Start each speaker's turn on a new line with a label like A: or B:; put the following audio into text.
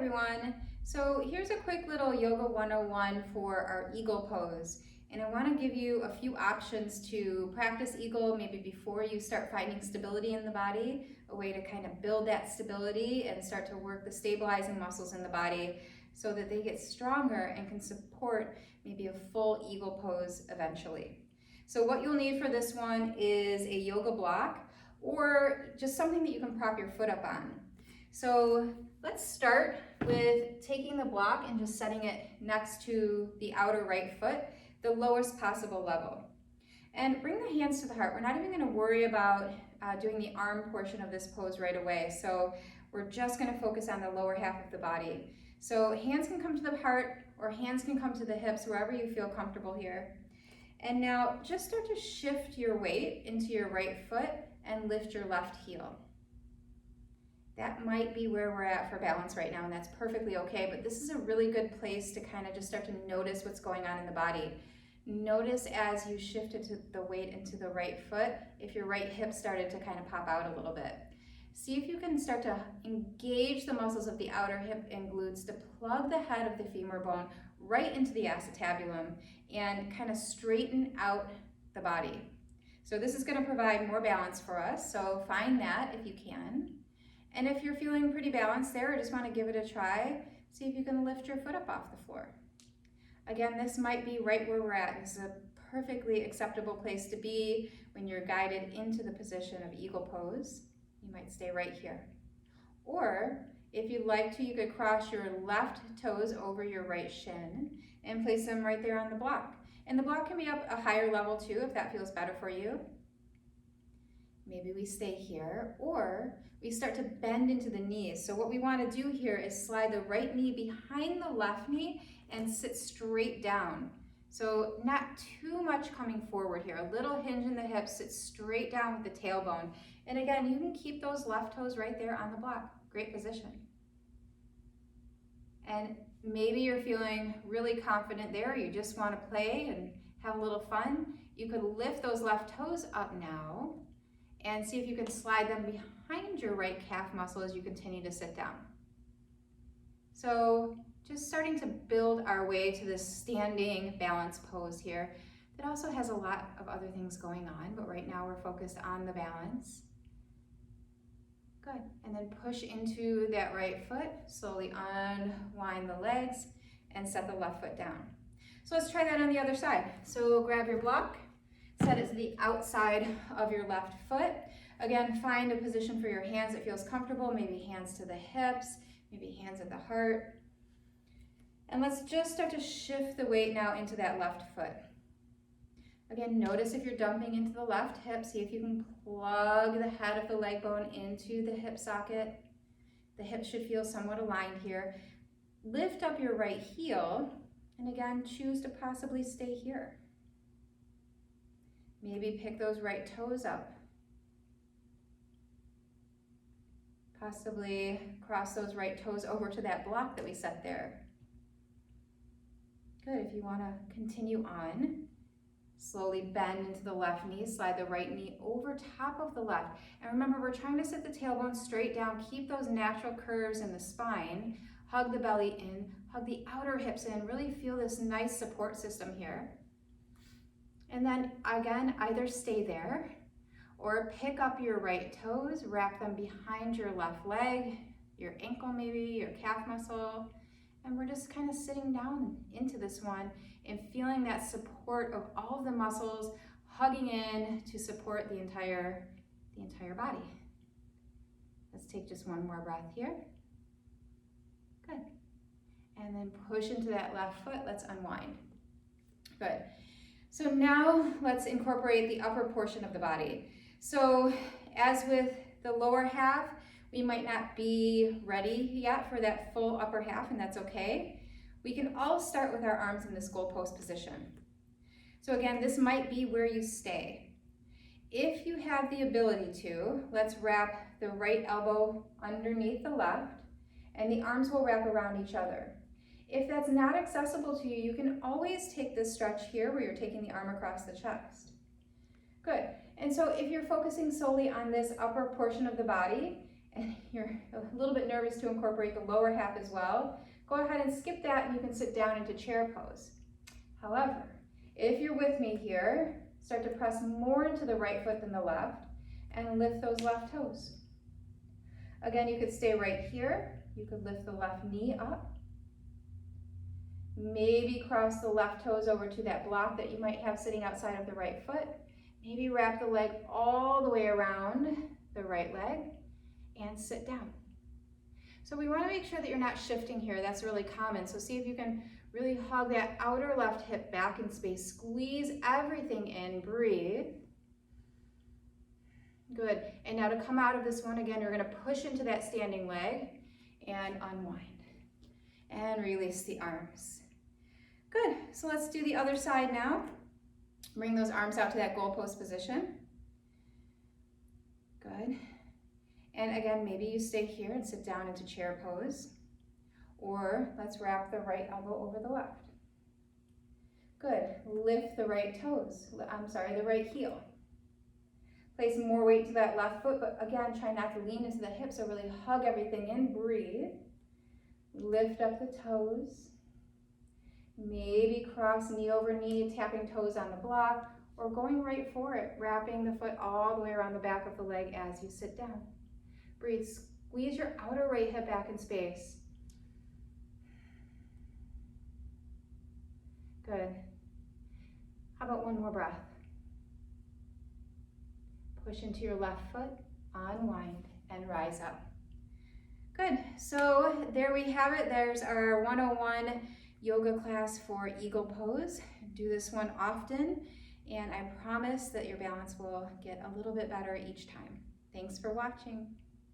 A: everyone. So here's a quick little Yoga 101 for our eagle pose. And I want to give you a few options to practice eagle maybe before you start finding stability in the body, a way to kind of build that stability and start to work the stabilizing muscles in the body so that they get stronger and can support maybe a full eagle pose eventually. So what you'll need for this one is a yoga block or just something that you can prop your foot up on. So let's start with taking the block and just setting it next to the outer right foot, the lowest possible level. And bring the hands to the heart. We're not even going to worry about doing the arm portion of this pose right away. So we're just going to focus on the lower half of the body. So hands can come to the heart or hands can come to the hips, wherever you feel comfortable here. And now just start to shift your weight into your right foot and lift your left heel. That might be where we're at for balance right now, and that's perfectly okay, but this is a really good place to kind of just start to notice what's going on in the body. Notice as you shifted the weight into the right foot, if your right hip started to kind of pop out a little bit. See if you can start to engage the muscles of the outer hip and glutes to plug the head of the femur bone right into the acetabulum and kind of straighten out the body. So this is going to provide more balance for us, so find that if you can. And if you're feeling pretty balanced there or just want to give it a try, see if you can lift your foot up off the floor. Again, this might be right where we're at. This is a perfectly acceptable place to be when you're guided into the position of eagle pose. You might stay right here. Or if you'd like to, you could cross your left toes over your right shin and place them right there on the block. And the block can be up a higher level too, if that feels better for you. Maybe we stay here, or we start to bend into the knees. So what we want to do here is slide the right knee behind the left knee and sit straight down. So not too much coming forward here. A little hinge in the hips, sit straight down with the tailbone. And again, you can keep those left toes right there on the block. Great position. And maybe you're feeling really confident there. You just want to play and have a little fun. You could lift those left toes up now and see if you can slide them behind your right calf muscle as you continue to sit down. So just starting to build our way to this standing balance pose here that also has a lot of other things going on, but right now we're focused on the balance. Good, and then push into that right foot, slowly unwind the legs and set the left foot down. So let's try that on the other side. So grab your block, set it to the outside of your left foot. Again, find a position for your hands that feels comfortable, maybe hands to the hips, maybe hands at the heart. And let's just start to shift the weight now into that left foot. Again, notice if you're dumping into the left hip, see if you can plug the head of the leg bone into the hip socket. The hips should feel somewhat aligned here. Lift up your right heel, and again, choose to possibly stay here. Maybe pick those right toes up. Possibly cross those right toes over to that block that we set there. Good, if you want to continue on, slowly bend into the left knee, slide the right knee over top of the left. And remember, we're trying to sit the tailbone straight down, keep those natural curves in the spine, hug the belly in, hug the outer hips in, really feel this nice support system here. And then again, either stay there or pick up your right toes, wrap them behind your left leg, your ankle maybe, your calf muscle, and we're just kind of sitting down into this one and feeling that support of all of the muscles hugging in to support the entire body. Let's take just one more breath here. Good. And then push into that left foot. Let's unwind. Good. So now let's incorporate the upper portion of the body. So as with the lower half, we might not be ready yet for that full upper half, and that's okay. We can all start with our arms in this goalpost position. So again, this might be where you stay. If you have the ability to, let's wrap the right elbow underneath the left, and the arms will wrap around each other. If that's not accessible to you, you can always take this stretch here where you're taking the arm across the chest. Good. And so if you're focusing solely on this upper portion of the body and you're a little bit nervous to incorporate the lower half as well, go ahead and skip that and you can sit down into chair pose. However, if you're with me here, start to press more into the right foot than the left and lift those left toes. Again, you could stay right here. You could lift the left knee up. Maybe cross the left toes over to that block that you might have sitting outside of the right foot. Maybe wrap the leg all the way around the right leg and sit down. So we want to make sure that you're not shifting here. That's really common. So see if you can really hug that outer left hip back in space. Squeeze everything in. Breathe. Good. And now to come out of this one, again, you're going to push into that standing leg and unwind. And release the arms. Good. So let's do the other side now. Bring those arms out to that goalpost position. Good. And again, maybe you stay here and sit down into chair pose. Or let's wrap the right elbow over the left. Good. Lift the right toes. The right heel. Place more weight to that left foot, but again, try not to lean into the hips, so really hug everything in. Breathe. Lift up the toes. Maybe cross knee over knee, tapping toes on the block, or going right for it, wrapping the foot all the way around the back of the leg as you sit down. Breathe. Squeeze your outer right hip back in space. Good. How about one more breath? Push into your left foot, unwind, and rise up. Good. So there we have it. There's our 101 yoga class for eagle pose. Do this one often, and I promise that your balance will get a little bit better each time. Thanks for watching.